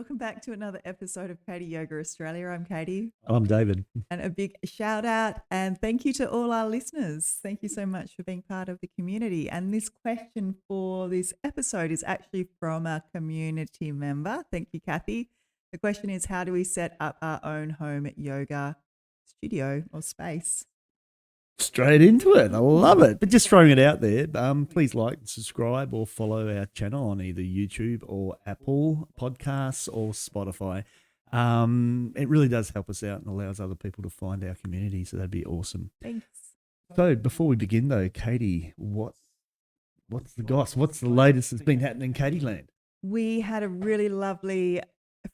welcome back to another episode of Katie Yoga Australia. I'm Katie. I'm David. And a big shout out and thank you to all our listeners. Thank you so much for being part of the community. And this question for this episode is actually from a community member. Thank you, Kathy. The question is, how do we set up our own home yoga studio or space? Straight into it. I love it. But just throwing it out there, please like and subscribe or follow our channel on either YouTube or Apple Podcasts or Spotify. It really does help us out and allows other people to find our community, so that'd be awesome. Thanks. So before we begin though, Katie, what's the goss? What's the latest that's been happening in Katie Land? We had a really lovely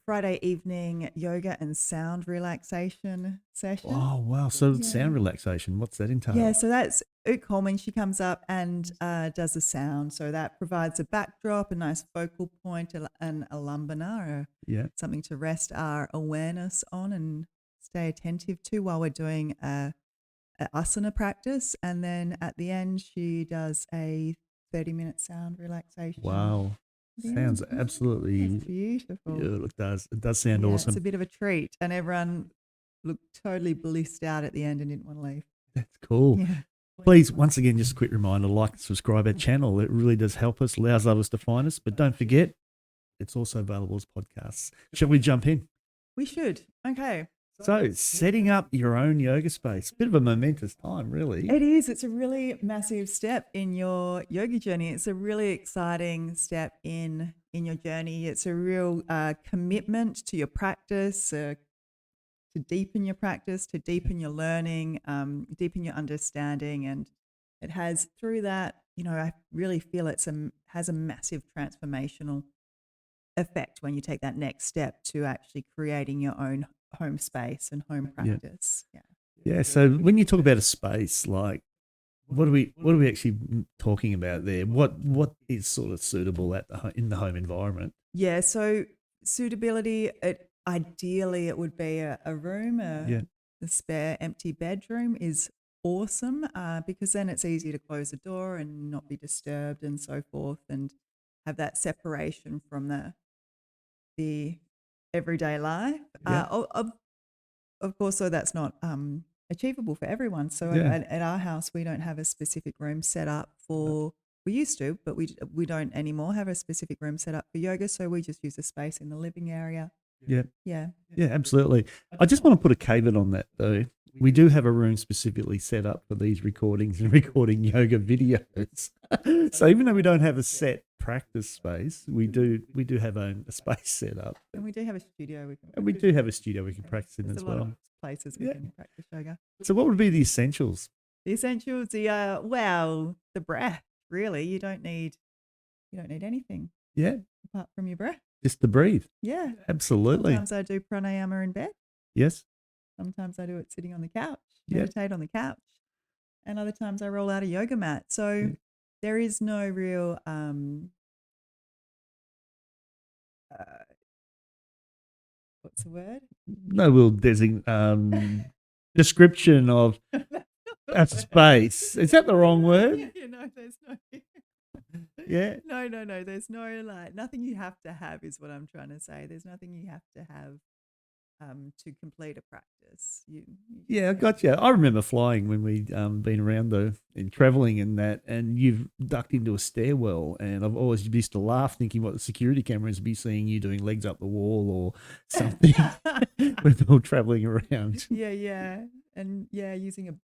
Friday evening yoga and sound relaxation session. Oh, wow. So sound relaxation, what's that entail? Yeah, so that's Ut Coleman. She comes up and does the sound. So that provides a backdrop, a nice focal point, and a lambana, something to rest our awareness on and stay attentive to while we're doing a asana practice. And then at the end, she does a 30-minute sound relaxation. Wow. Sounds absolutely beautiful. Yeah, it does. It does sound awesome. It's a bit of a treat, and everyone looked totally blissed out at the end and didn't want to leave. That's cool. Yeah. Please, once again, just a quick reminder, like and subscribe our channel. It really does help us, allows others to find us. But don't forget, it's also available as podcasts. Shall we jump in? We should. Okay. So, setting up your own yoga space, bit of a momentous time, really. It is. It's a really massive step in your yoga journey. It's a really exciting step in your journey. It's a real commitment to your practice, to deepen your practice, to deepen your learning, deepen your understanding. And it has, through that, I really feel has a massive transformational effect when you take that next step to actually creating your own home space and home practice. Yeah. So when you talk about a space, like what are we actually talking about there? What is sort of suitable in the home environment? Yeah. So suitability, ideally it would be a room, a spare empty bedroom is awesome because then it's easy to close the door and not be disturbed and so forth, and have that separation from the everyday life. Of course, so that's not achievable for everyone. So at our house, we don't have a specific room set up for, we used to, but we don't anymore have a specific room set up for yoga. So we just use the space in the living area. Yeah, absolutely. I just want to put a caveat on that though. We do have a room specifically set up for these recordings and recording yoga videos. So even though we don't have a set practice space, we do have a space set up. And we do have a studio we can practice in as well. A lot well. of places we can practice yoga. So what would be the essentials? The essentials, the breath. Really, you don't need anything. Yeah. Apart from your breath. Just to breathe. Yeah. Absolutely. Sometimes I do pranayama in bed. Yes. Sometimes I do it sitting on the couch, meditate on the couch. And other times I roll out a yoga mat. So there is no real what's the word? No real description of a space. Is that the wrong word? There's no Yeah. No. There's no nothing you have to have is what I'm trying to say. There's nothing you have to have to complete a practice. I got you. I remember flying when we'd been around and traveling and that, and you've ducked into a stairwell, and I've always used to laugh thinking what the security cameras would be seeing you doing legs up the wall or something when we're all traveling around. And using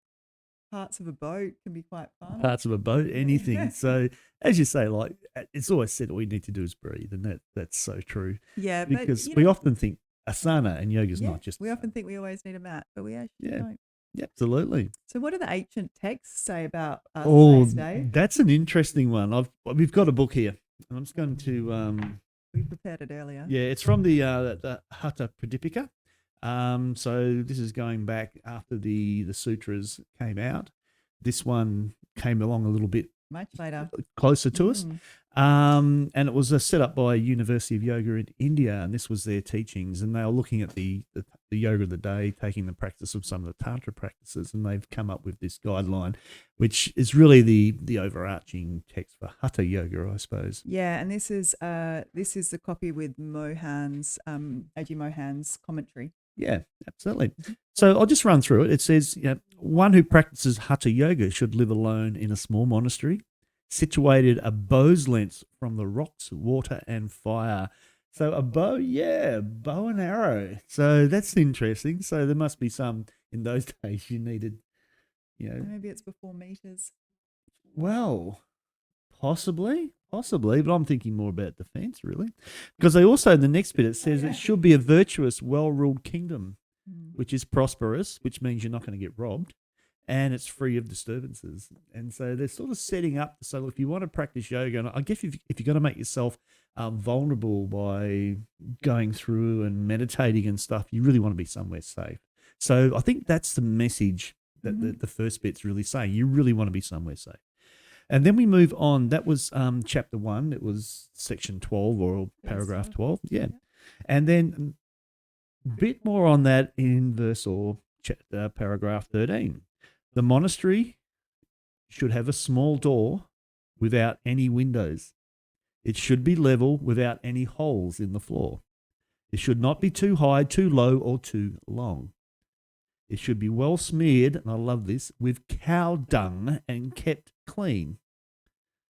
parts of a boat can be quite fun. Parts of a boat, anything. So as you say, like it's always said, all we need to do is breathe, and that's so true. Yeah, because we often think asana and yoga is not just. We often think we always need a mat, but we actually don't. Yeah, absolutely. So, what do the ancient texts say about us? That's an interesting one. We've got a book here, and I'm just going to. We prepared it earlier. Yeah, it's from the Hatha Pradipika. So this is going back after the sutras came out. This one came along a little bit Much later. closer to us. And it was set up by University of Yoga in India, and this was their teachings. And they were looking at the yoga of the day, taking the practice of some of the Tantra practices, and they've come up with this guideline, which is really the overarching text for Hatha Yoga, I suppose. Yeah, and this is the copy with Mohan's A.G. Mohan's commentary. Yeah, absolutely. So I'll just run through it. It says, one who practices Hatha Yoga should live alone in a small monastery, situated a bow's length from the rocks, water, and fire. So a bow, bow and arrow. So that's interesting. So there must be some, in those days you needed, Maybe it's before meters. Well, possibly, but I'm thinking more about defense, really. Because they also, in the next bit, it says it should be a virtuous, well-ruled kingdom, which is prosperous, which means you're not going to get robbed, and it's free of disturbances. And so they're sort of setting up, so if you want to practice yoga, and I guess if you're going to make yourself vulnerable by going through and meditating and stuff, you really want to be somewhere safe. So I think that's the message that the first bit's really saying. You really want to be somewhere safe. And then we move on. That was chapter 1. It was section 12 or paragraph 12. Yeah. And then a bit more on that in verse or paragraph 13. The monastery should have a small door without any windows. It should be level without any holes in the floor. It should not be too high, too low, or too long. It should be well smeared, and I love this, with cow dung and kept clean,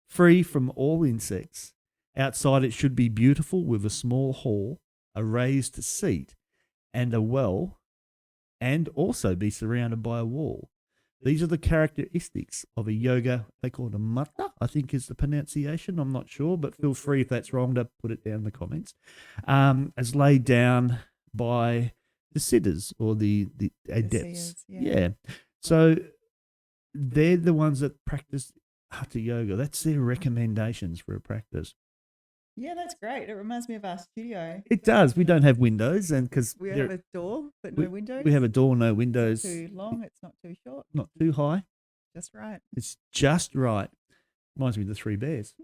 free from all insects. Outside it should be beautiful with a small hall, a raised seat, and a well, and also be surrounded by a wall. These are the characteristics of a yoga, they call it a mata, I think is the pronunciation, I'm not sure, but feel free if that's wrong to put it down in the comments, as laid down by the siddhas or the adepts. Yeah. So they're the ones that practice Hatha Yoga. That's their recommendations for a practice. Yeah, that's great. It reminds me of our studio. It does. We don't have windows, and because we have a door but no windows. We have a door, no windows. Not too long. It's not too short. Not too high. Just right. It's just right. Reminds me of the Three Bears.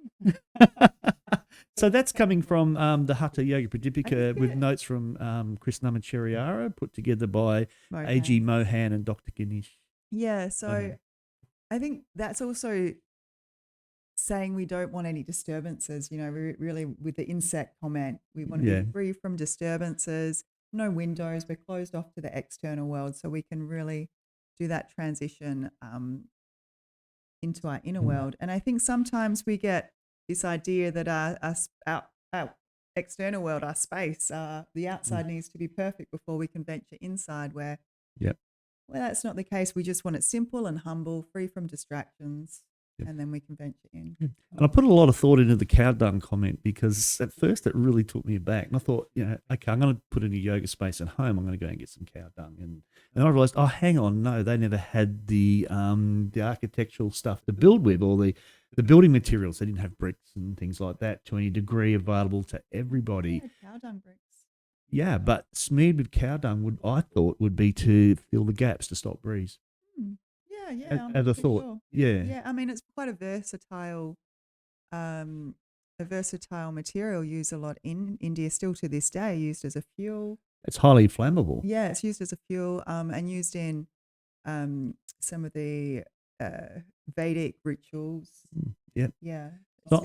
So that's coming from the Hatha Yoga Pradipika with notes from Krishnamacharya, put together by A.G. Mohan and Dr. Ganesh. Yeah, so I think that's also saying we don't want any disturbances. We really, with the insect comment, we want to be free from disturbances, no windows. We're closed off to the external world, so we can really do that transition into our inner world. And I think sometimes we get this idea that our external world, our space, the outside needs to be perfect before we can venture inside, where well, that's not the case. We just want it simple and humble, free from distractions, and then we can venture in. And I put a lot of thought into the cow dung comment because at first it really took me aback. And I thought, okay, I'm going to put in a yoga space at home. I'm going to go and get some cow dung. And I realised, oh, hang on, no, they never had the architectural stuff to build with, or the building materials. They didn't have bricks and things like that to any degree available to everybody. Yeah, cow dung bricks. Yeah, but smeared with cow dung I thought would be to fill the gaps to stop breeze. Yeah. As a thought. Sure. Yeah. Yeah, I mean, it's quite a versatile material used a lot in India, still to this day, used as a fuel. It's highly flammable. Yeah, it's used as a fuel and used in some of the Vedic rituals. Yeah. Yeah. So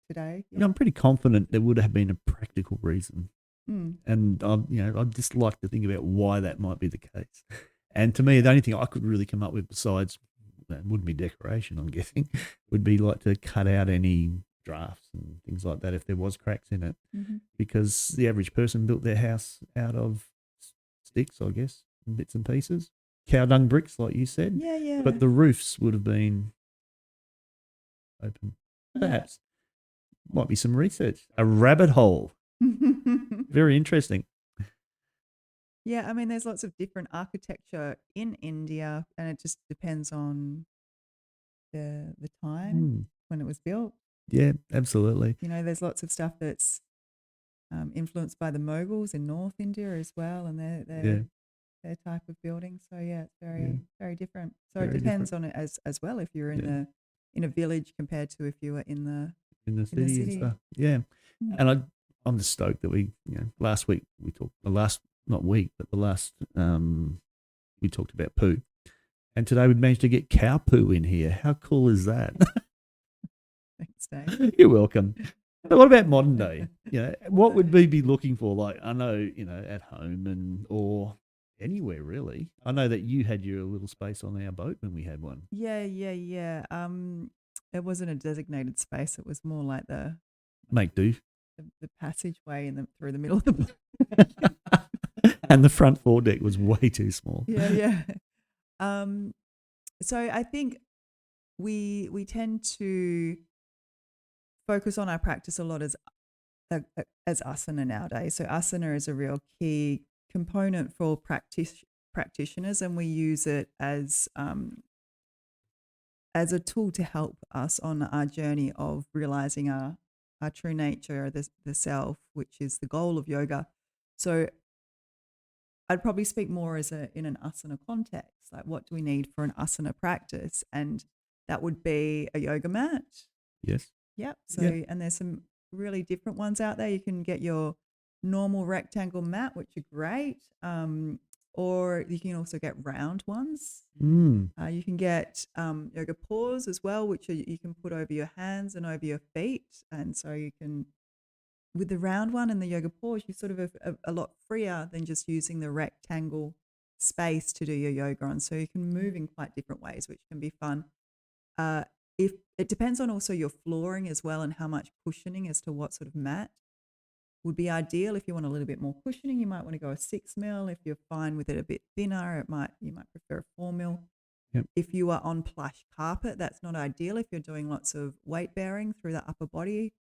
today. I'm pretty confident there would have been a practical reason. And I'd just like to think about why that might be the case. And to me, the only thing I could really come up with besides, that wouldn't be decoration, I'm guessing, would be like to cut out any drafts and things like that if there was cracks in it. Because the average person built their house out of sticks, I guess, and bits and pieces. Cow dung bricks, like you said. Yeah. But the roofs would have been open. Perhaps. Might be some research. A rabbit hole. Very interesting. Yeah, I mean, there's lots of different architecture in India, and it just depends on the time when it was built. Yeah, absolutely. There's lots of stuff that's influenced by the Mughals in North India as well, and their type of building. So yeah, it's very different. So it depends on it as well. If you're in in a village compared to if you were in the city and city. stuff. Yeah. Mm. And I'm just stoked that last week we talked, not week, but the last, we talked about poo. And today we managed to get cow poo in here. How cool is that? Thanks, Dave. You're welcome. But what about modern day? What would we be looking for? Like, I know, at home or anywhere really. I know that you had your little space on our boat when we had one. Yeah. It wasn't a designated space. It was more like the Make do. passageway through the middle of the boat. And the front foredeck was way too small. Yeah. So I think we tend to focus on our practice a lot as asana nowadays. So asana is a real key component for practitioners, and we use it as a tool to help us on our journey of realizing our true nature, the self, which is the goal of yoga. So I'd probably speak more in an asana context, like what do we need for an asana practice? And that would be a yoga mat. Yes. Yep. So, and there's some really different ones out there. You can get your normal rectangle mat, which are great. Or you can also get round ones. You can get yoga paws as well, which you can put over your hands and over your feet. And so you can, with the round one and the yoga paws, you're sort of a lot freer than just using the rectangle space to do your yoga on. So you can move in quite different ways, which can be fun. If it depends on also your flooring as well and how much cushioning as to what sort of mat would be ideal. If you want a little bit more cushioning, you might want to go a 6 mil. If you're fine with it a bit thinner, you might prefer a 4 mil. Yep. If you are on plush carpet, that's not ideal. If you're doing lots of weight bearing through the upper body,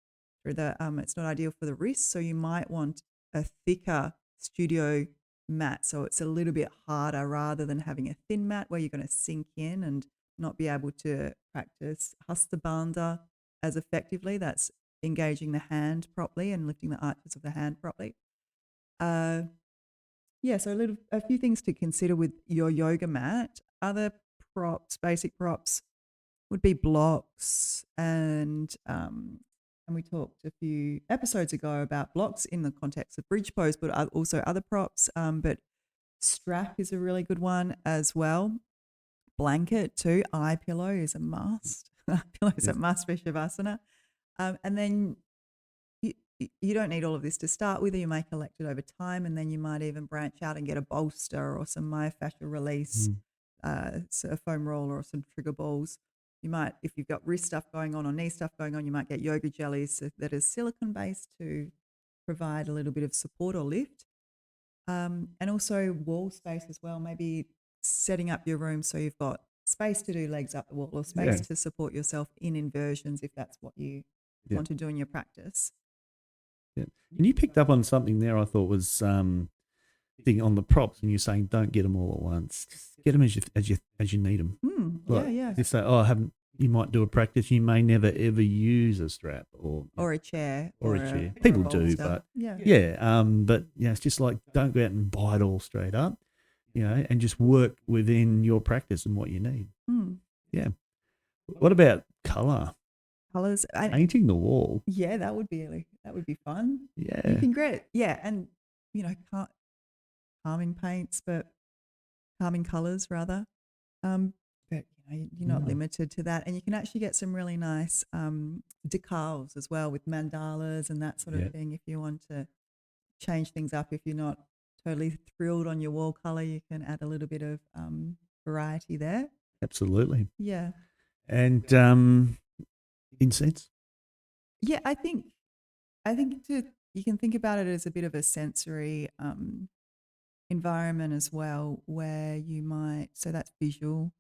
it's not ideal for the wrists. So you might want a thicker studio mat, so it's a little bit harder rather than having a thin mat where you're going to sink in and not be able to practice Hasta Bandha as effectively. That's engaging the hand properly and lifting the arches of the hand properly. So a few things to consider with your yoga mat. Other props, basic props, would be blocks, and we talked a few episodes ago about blocks in the context of bridge pose, but also other props. But strap is a really good one as well. Blanket too. Eye pillow is a must. Pillow is a must for Shavasana. And then you don't need all of this to start with. You may collect it over time, and then you might even branch out and get a bolster or some myofascial release, so a foam roller or some trigger balls. You might, if you've got wrist stuff going on or knee stuff going on, you might get yoga jellies that is silicone based to provide a little bit of support or lift. And also wall space as well. Maybe setting up your room so you've got space to do legs up the wall or space to support yourself in inversions if that's what you want to do in your practice. Yeah. And you picked up on something there I thought was thing on the props, and you're saying don't get them all at once. Just get them as you need them. Just say, you might do a practice, you may never ever use a strap or a chair or a chair. People do, but it's just like don't go out and buy it all straight up, and just work within your practice and what you need. Yeah. What about colour? Colours, painting the wall. Yeah, that would be fun. Yeah, you can and calming paints, but calming colours rather. But you're not limited to that, and you can actually get some really nice decals as well with mandalas and that sort of thing. If you want to change things up, if you're not totally thrilled on your wall colour, you can add a little bit of variety there. Absolutely. Yeah. And incense? Yeah, I think you can think about it as a bit of a sensory environment as well, where you might, so that's visual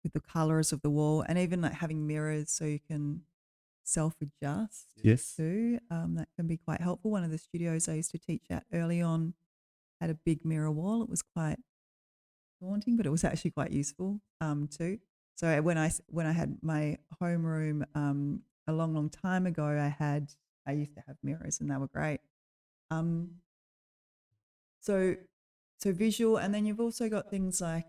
with the colors of the wall, and even like having mirrors so you can self-adjust too. That can be quite helpful. One of the studios I used to teach at early on had a big mirror wall. It was quite daunting, but it was actually quite useful too. So when I had my homeroom a long time ago, I used to have mirrors, and they were great. So visual, and then you've also got things like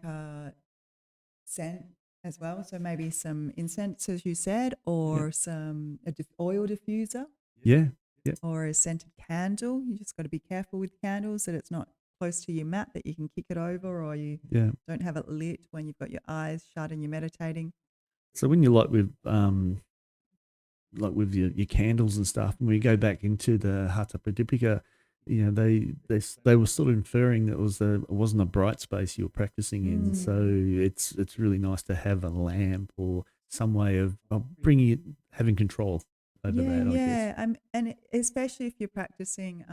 scent. as well. So maybe some incense, as you said, or some oil diffuser Yeah. Yeah. or a scented candle. You just got to be careful with candles that it's not close to your mat, that you can kick it over, or you Yeah. don't have it lit when you've got your eyes shut and you're meditating. So when you like with your candles and stuff, when we go back into the Hatha Pradipika, they were sort of inferring that it wasn't a bright space you were practicing in. So it's really nice to have a lamp or some way of bringing it, having control over that, I guess. Yeah. And especially if you're practicing,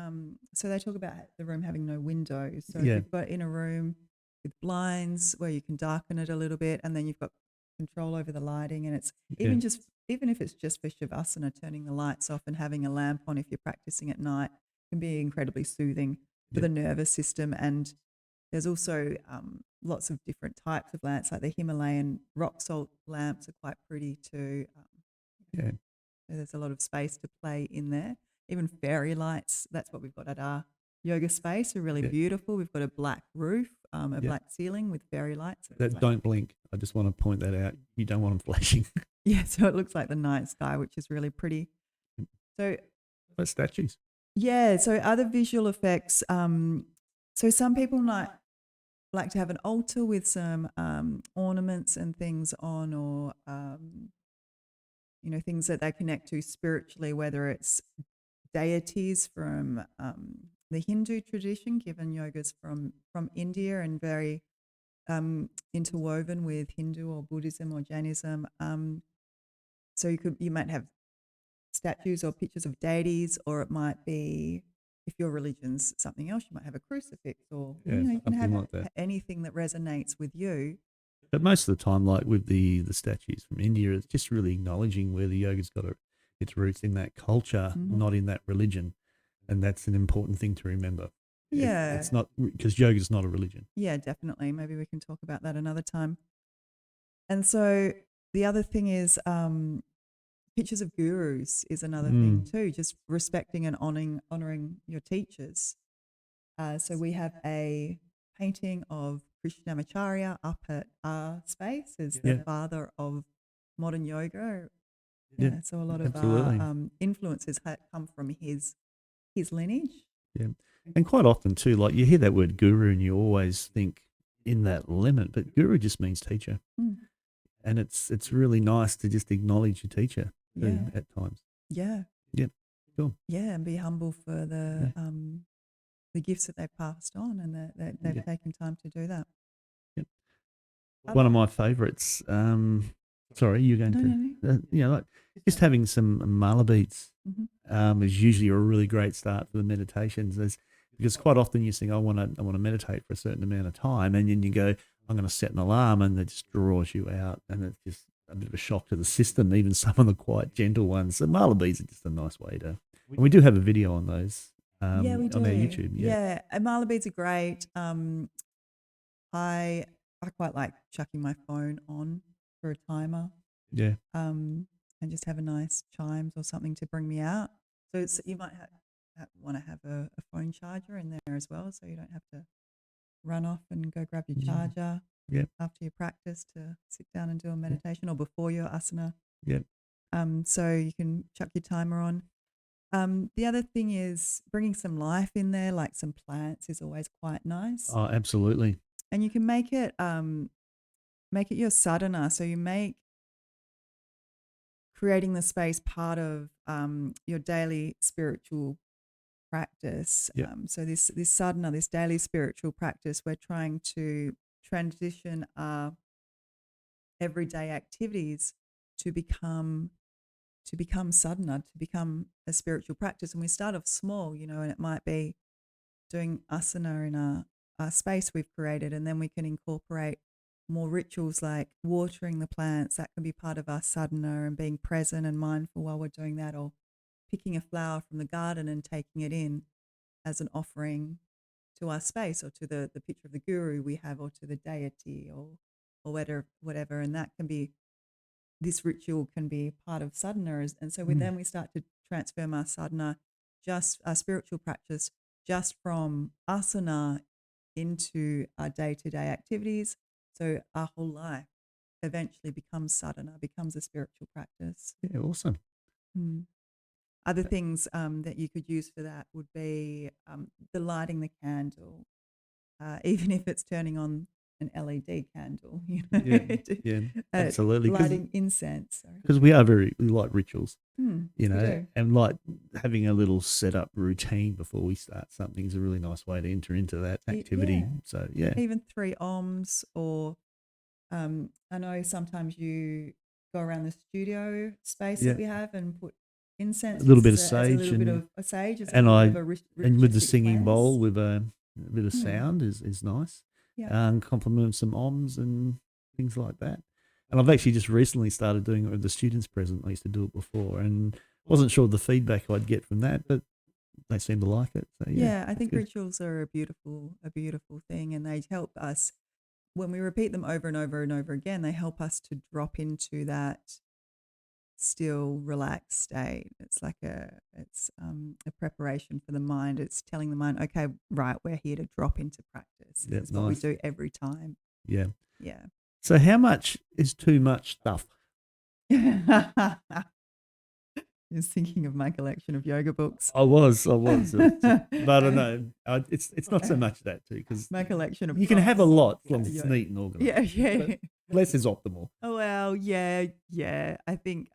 so they talk about the room having no windows. So if Yeah. you've got in a room with blinds where you can darken it a little bit, and then you've got control over the lighting, and it's Yeah. even if it's just for shavasana, turning the lights off and having a lamp on if you're practicing at night can be incredibly soothing for Yeah. the nervous system. And there's also lots of different types of lamps, like the Himalayan rock salt lamps are quite pretty too. Yeah. So there's a lot of space to play in there. Even fairy lights, that's what we've got at our yoga space, are really Yeah. beautiful. We've got a black roof, a Yeah. black ceiling with fairy lights. That don't blink. I just want to point that out. You don't want them flashing. Yeah, so it looks like the night sky, which is really pretty. So But statues. yeah, so other visual effects. So some people might like to have an altar with some ornaments and things on, or things that they connect to spiritually, whether it's deities from the Hindu tradition, given yoga's from India and very interwoven with Hindu or Buddhism or Jainism. So you might have statues or pictures of deities, or it might be, if your religion's something else, you might have a crucifix, or Yeah, you can something have like that. anything that resonates with you. But most of the time, like with the statues from India, it's just really acknowledging where the yoga's got its roots in that culture, not in that religion, and that's an important thing to remember. Yeah, It's not, because yoga's not a religion. yeah, definitely. Maybe we can talk about that another time. And so the other thing is pictures of gurus is another thing too, just respecting and honoring your teachers. So we have a painting of Krishnamacharya up at our space as the father of modern yoga. Yeah, so a lot of absolutely. our influences come from his lineage. Yeah, and quite often too, like you hear that word guru, and you always think in that limit, but guru just means teacher, and it's really nice to just acknowledge your teacher too, Yeah, at times. yeah, Yeah, cool. yeah, and be humble for the gifts that they've passed on, and that they've taken time to do that. Yeah. One of my favourites. Sorry, you're going No. to, like just having some mala beats is usually a really great start for the meditations. Because quite often you think, I want to meditate for a certain amount of time, and then you go, I'm going to set an alarm, and it just draws you out, and it's just a bit of a shock to the system. Even some of the quite gentle ones. So mala beats are just a nice way to. And we do have a video on those. Yeah, we do. On our YouTube. Yeah, and mala beads are great. I quite like chucking my phone on for a timer. Yeah. And just have a nice chimes or something to bring me out. So you might want to have a phone charger in there as well, so you don't have to run off and go grab your charger after your practice to sit down and do a meditation, or before your asana. Yeah. So you can chuck your timer on. The other thing is bringing some life in there, like some plants is always quite nice. Oh, absolutely. And you can make it your sadhana. So you make creating the space part of your daily spiritual practice. So this sadhana, this daily spiritual practice, we're trying to transition our everyday activities to become sadhana, to become a spiritual practice. And we start off small, and it might be doing asana in our space we've created, and then we can incorporate more rituals like watering the plants. That can be part of our sadhana, and being present and mindful while we're doing that, or picking a flower from the garden and taking it in as an offering to our space, or to the picture of the guru we have, or to the deity, or whatever. And that can be, this ritual can be part of sadhana. And so then we start to transform our sadhana, just our spiritual practice, just from asana into our day-to-day activities. So our whole life eventually becomes sadhana, becomes a spiritual practice. Yeah, awesome. Other things that you could use for that would be the lighting the candle, even if it's turning on an LED candle, Yeah, absolutely. lighting incense. Because we like rituals, We do. and like having a little setup routine before we start something is a really nice way to enter into that activity. Yeah. So, yeah. Even 3 ohms, or I know sometimes you go around the studio space that we have and put incense A little bit of as a sage little bit and of a sage, as a and little I bit of a and with the ritualistic singing cleanse. bowl with a bit of sound is nice. Yeah. And complement some ohms and things like that. And I've actually just recently started doing it with the students present. I used to do it before and wasn't sure the feedback I'd get from that, but they seem to like it. So Yeah, I that's think good. rituals are a beautiful thing, and they help us when we repeat them over and over and over again. They help us to drop into that still relaxed state. It's like a preparation for the mind. It's telling the mind, okay, right, we're here to drop into practice. This is what we do every time. Yeah. Yeah. So how much is too much stuff? Just thinking of my collection of yoga books. I was, but I don't know. It's not so much that too, because My collection of you can have a props. lot as long as it's neat and organized. Yeah. But less is optimal. Oh, well, yeah. I think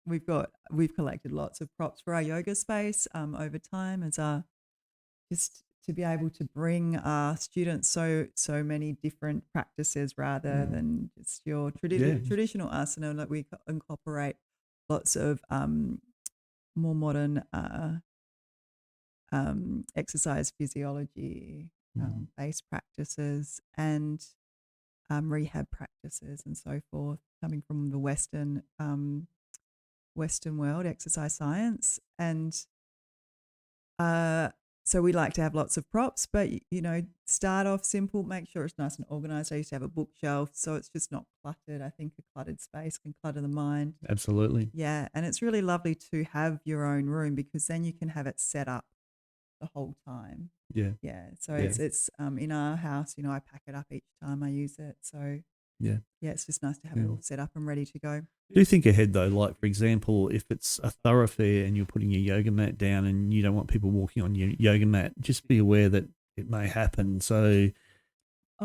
we've collected lots of props for our yoga space over time as just to be able to bring our students so many different practices rather than just your traditional asana. Like we incorporate lots of more modern exercise physiology based practices and rehab practices and so forth, coming from the Western world, exercise science. And so we like to have lots of props, but start off simple, make sure it's nice and organized. I used to have a bookshelf, so it's just not cluttered. I think a cluttered space can clutter the mind. Absolutely. Yeah, and it's really lovely to have your own room because then you can have it set up the whole time. Yeah. So it's in our house, I pack it up each time I use it. So yeah, it's just nice to have it all set up and ready to go. Do think ahead though, like for example, if it's a thoroughfare and you're putting your yoga mat down and you don't want people walking on your yoga mat, just be aware that it may happen. So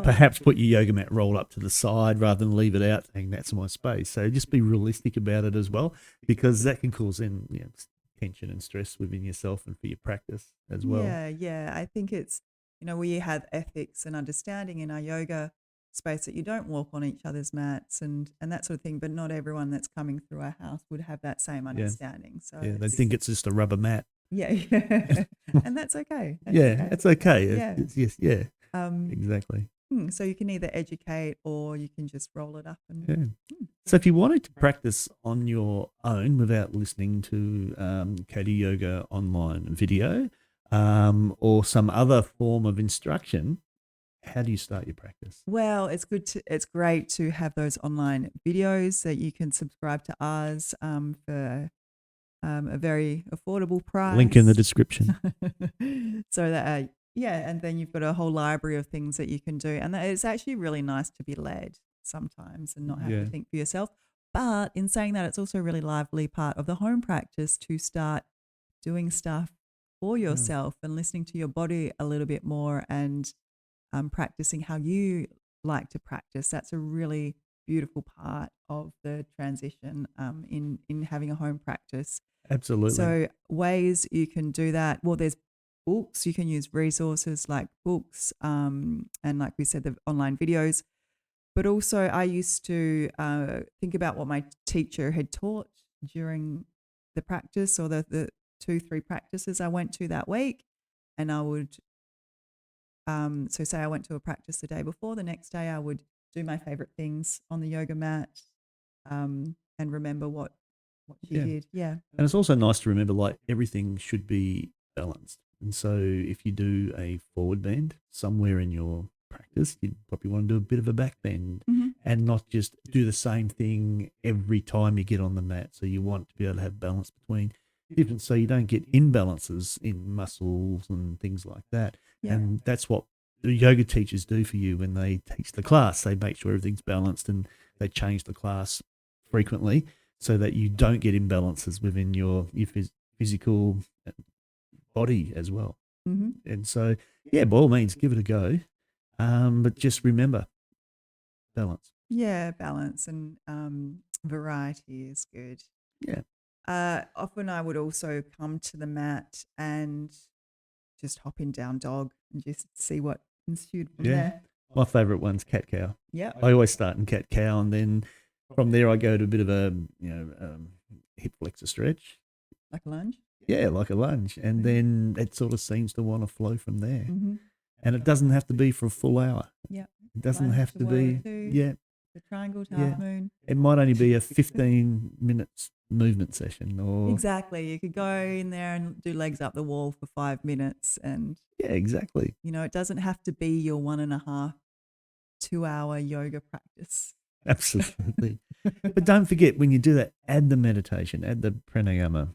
perhaps put your yoga mat rolled up to the side rather than leave it out saying that's my space. So just be realistic about it as well, because that can cause tension and stress within yourself and for your practice as well. Yeah. I think it's, we have ethics and understanding in our yoga space that you don't walk on each other's mats and that sort of thing, but not everyone that's coming through our house would have that same understanding. So they think it's just a rubber mat. Yeah. And that's okay. That's okay. Yeah. Exactly. So you can either educate or you can just roll it up. So if you wanted to practice on your own without listening to Katie Yoga online video or some other form of instruction, how do you start your practice? Well, it's great to have those online videos that you can subscribe to ours for a very affordable price. Link in the description. So that and then you've got a whole library of things that you can do, and it's actually really nice to be led sometimes and not have to think for yourself. But in saying that, it's also a really lively part of the home practice to start doing stuff for yourself and listening to your body a little bit more and practicing how you like to practice. That's a really beautiful part of the transition in having a home practice. Absolutely. So ways you can do that. Well, there's books. You can use resources like books and like we said, the online videos. But also I used to think about what my teacher had taught during the practice or the 2-3 practices I went to that week. And I would so say I went to a practice the day before, the next day I would do my favorite things on the yoga mat and remember what she did. Yeah. And it's also nice to remember like everything should be balanced. And so if you do a forward bend somewhere in your practice, you'd probably want to do a bit of a back bend and not just do the same thing every time you get on the mat. So you want to be able to have balance between different, so you don't get imbalances in muscles and things like that. Yeah. And that's what the yoga teachers do for you when they teach the class. They make sure everything's balanced and they change the class frequently so that you don't get imbalances within your physical body as well. Mm-hmm. And so, yeah, by all means, give it a go. But just remember, balance. Yeah, balance and variety is good. Yeah. Often I would also come to the mat and just hop in down dog and just see what ensued from there. My favourite one's cat cow. Yeah. I always start in cat cow, and then from there I go to a bit of a hip flexor stretch. Like a lunge? Yeah, like a lunge. And then it sort of seems to want to flow from there. Mm-hmm. And it doesn't have to be for a full hour. Yeah. It doesn't Lunge have to be. The triangle to Yeah. half moon. It might only be a 15 minutes movement session or. Exactly. You could go in there and do legs up the wall for 5 minutes and. Yeah, exactly. You know, it doesn't have to be your 1.5, 2-hour yoga practice. Absolutely. But don't forget, when you do that, add the meditation, add the pranayama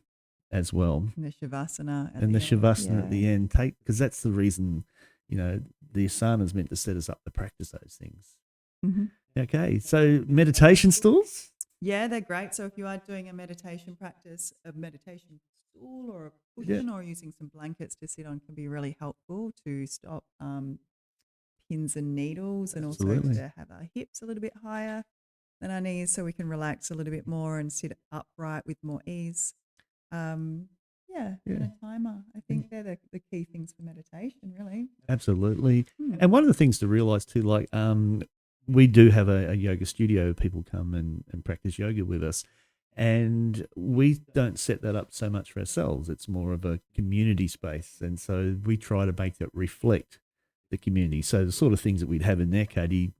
as well. And the shavasana. And the shavasana at the end. Because that's the reason, the asana is meant to set us up to practice those things. Mm-hmm. Okay, so meditation stools? Yeah, they're great. So if you are doing a meditation practice, a meditation stool or a cushion or using some blankets to sit on can be really helpful to stop pins and needles and also to have our hips a little bit higher than our knees so we can relax a little bit more and sit upright with more ease. And a timer. I think they're the key things for meditation, really. Absolutely. And one of the things to realise too, like we do have a yoga studio. People come and practice yoga with us. And we don't set that up so much for ourselves. It's more of a community space. And so we try to make that reflect the community. So the sort of things that we'd have in there, Katie,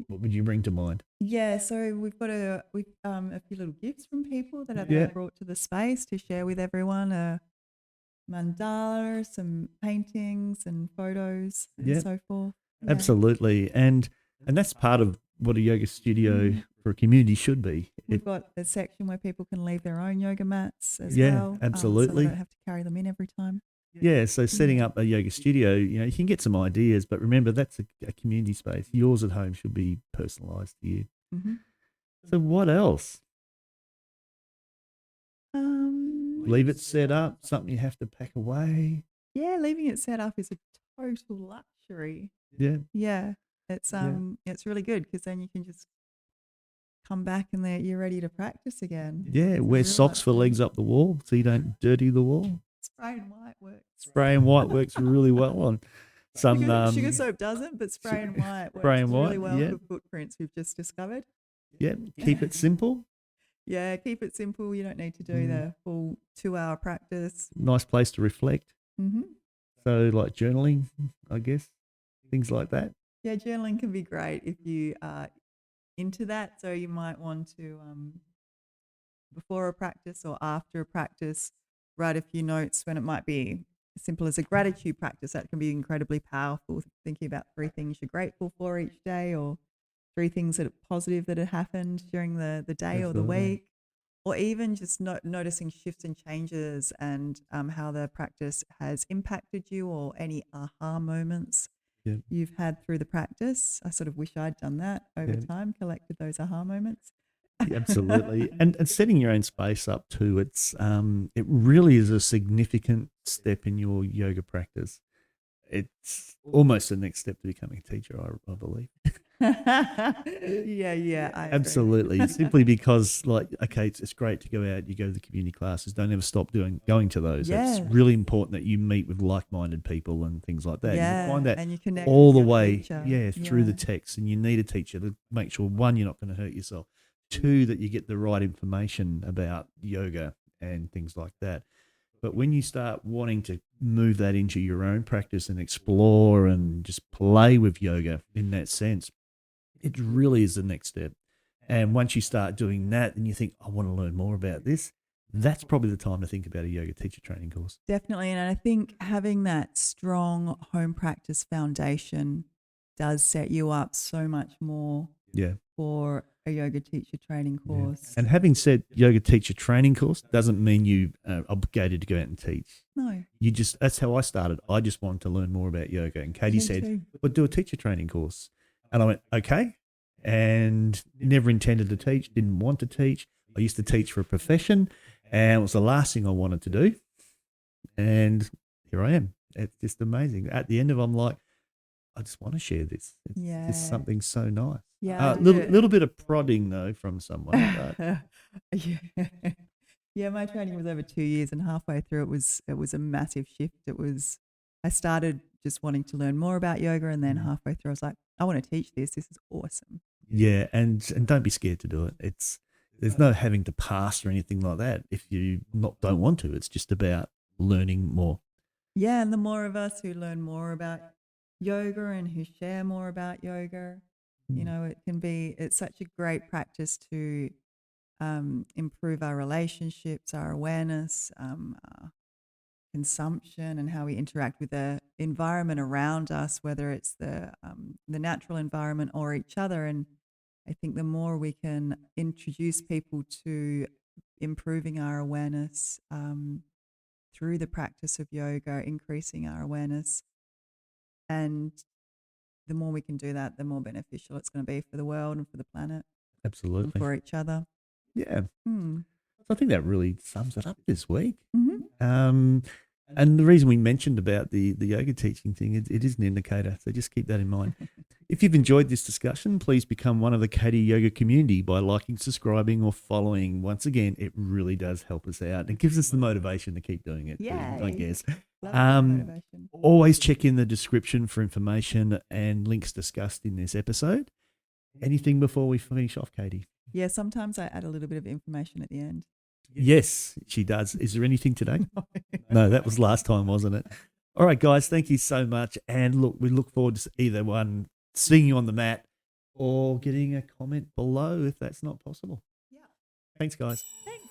what would you bring to mind? Yeah, so we've got a few little gifts from people that have been brought to the space to share with everyone. A mandala, some paintings and photos and so forth. Yeah. Absolutely. And that's part of what a yoga studio for a community should be. We've got a section where people can leave their own yoga mats as well. Absolutely. So they don't have to carry them in every time. Yeah, so setting up a yoga studio, you can get some ideas, but remember that's a community space. Yours at home should be personalised to you. Mm-hmm. So what else? Leave it set up, something you have to pack away. Yeah, leaving it set up is a total luxury. Yeah. Yeah, it's really good because then you can just come back and you're ready to practice again. Yeah, wear socks for legs up the wall so you don't dirty the wall. Spray and white works. Spray and white works really well on some. Sugar soap doesn't, but spray and white works really well for footprints we've just discovered. Yeah, keep it simple. Yeah, keep it simple. You don't need to do the full 2-hour practice. Nice place to reflect. Mm-hmm. So like journaling, I guess, things like that. Yeah, journaling can be great if you are into that. So you might want to, before a practice or after a practice, write a few notes when it might be as simple as a gratitude practice. That can be incredibly powerful, thinking about 3 things you're grateful for each day or 3 things that are positive that had happened during the day or the week, or even just noticing shifts and changes and how the practice has impacted you or any aha moments you've had through the practice. I sort of wish I'd done that over time, collected those aha moments. Absolutely. And setting your own space up too, it really is a significant step in your yoga practice. It's almost the next step to becoming a teacher, I believe. Yeah. Absolutely. Simply because, it's great to go out, you go to the community classes, don't ever stop going to those. Yeah. It's really important that you meet with like-minded people and things like that. Yeah, you find that and you connect all with the your way, teacher. through the text, and you need a teacher to make sure, 1, you're not going to hurt yourself, 2, that you get the right information about yoga and things like that. But when you start wanting to move that into your own practice and explore and just play with yoga in that sense, it really is the next step. And once you start doing that and you think, I want to learn more about this, that's probably the time to think about a yoga teacher training course. Definitely. And I think having that strong home practice foundation does set you up so much more for a yoga teacher training course. And having said yoga teacher training course doesn't mean you are obligated to go out and teach. No. That's how I started. I just wanted to learn more about yoga. And Katie said, too. well, do a teacher training course. And I went, okay. and never intended to teach, didn't want to teach. I used to teach for a profession, and it was the last thing I wanted to do. And here I am. It's just amazing. At the end of it, I'm like, I just want to share this. It's just something so nice. Yeah. Little bit of prodding, though, from someone. But Yeah. Yeah, my training was over 2 years, and halfway through it was a massive shift. I started just wanting to learn more about yoga, and then halfway through I was like, I want to teach this. This is awesome. yeah, and don't be scared to do it. There's no having to pass or anything like that if you don't want to. It's just about learning more. Yeah, and the more of us who learn more about yoga and who share more about yoga, it's such a great practice to improve our relationships, our awareness, our consumption, and how we interact with the environment around us, whether it's the natural environment or each other. And I think the more we can introduce people to improving our awareness through the practice of yoga, increasing our awareness, and the more we can do that, the more beneficial it's going to be for the world and for the planet and Absolutely. for each other. Yeah. Hmm. So I think that really sums it up this week. Mm-hmm. And the reason we mentioned about the yoga teaching thing, it is an indicator. So just keep that in mind. If you've enjoyed this discussion, please become one of the Katie Yoga community by liking, subscribing, or following. Once again, it really does help us out. It gives us the motivation to keep doing it, too, I Yay. guess. Love that motivation. Always check in the description for information and links discussed in this episode. Anything before we finish off, Katie? Yeah, sometimes I add a little bit of information at the end. Yes, she does. Is there anything today? No, that was last time, wasn't it? All right, guys, thank you so much. And look, we look forward to either one seeing you on the mat or getting a comment below if that's not possible. Yeah. Thanks, guys. Thanks.